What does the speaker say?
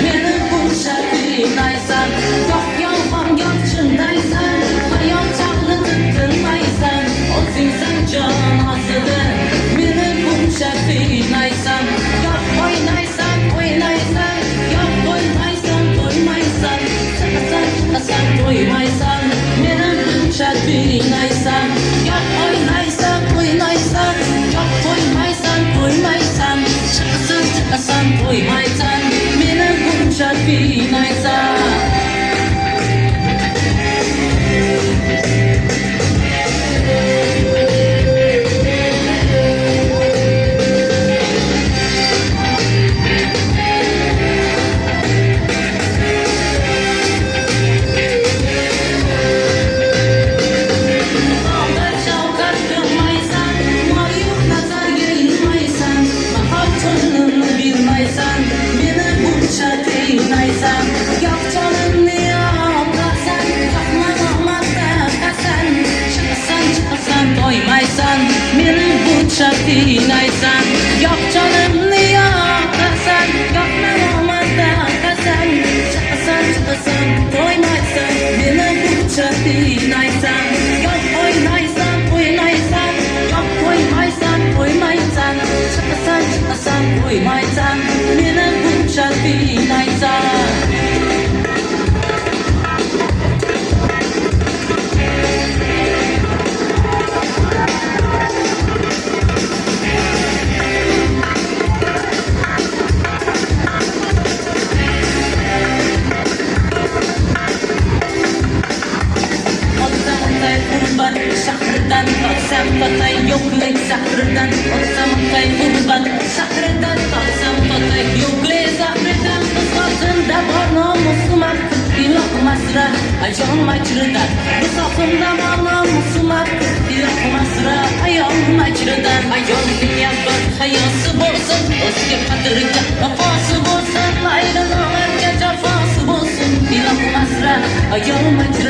meni buncha qiynaysan. Yo'q yolg'on, yo'q chinlaysan, hayot chaqlatib tinmaysan. O'zingsan jon osida, meni buncha qiynaysan. Yo'q o'ynaysan, o'ynaysan, yo'q qo'ymaysan, qo'ymaysan. Chiqasan, to'ymaysan, meni buncha qiynaysan. Yo'q o'ynaysan, o'ynaysan, yo'q qo'ymaysan, qo'ymaysan. Chiqasan, to'ymaysan, meni buncha qiynaysan. To'ymaysan, meni buncha qiynaysan. Yo'q jonimni yoqasan, yo'q malomatda qasan. Chiqasan, to'ymaysan, meni buncha qiynaysan. Yo'q o'ynaysan, o'ynaysan, yo'q qo'ymaysan, qo'ymaysan. Chiqasan, to'ymaysan, meni buncha qiynaysan. Şahırdan kalksam tatay yo'qlik zahridan. Olsam tay qurban shahridan kalksam tatay yo'qlik zahridan. Qizg'oqimda bor nomusum iloq masra ayon majridan. Qizg'oqimda bor nomusum iloq masra ayon majridan. Ayon dunyoda hayosi bo'lsin, o'zga qadriga vafosi bo'lsin. Layli nolarga jafosi bo'lsin, iloq masra ayon majridan.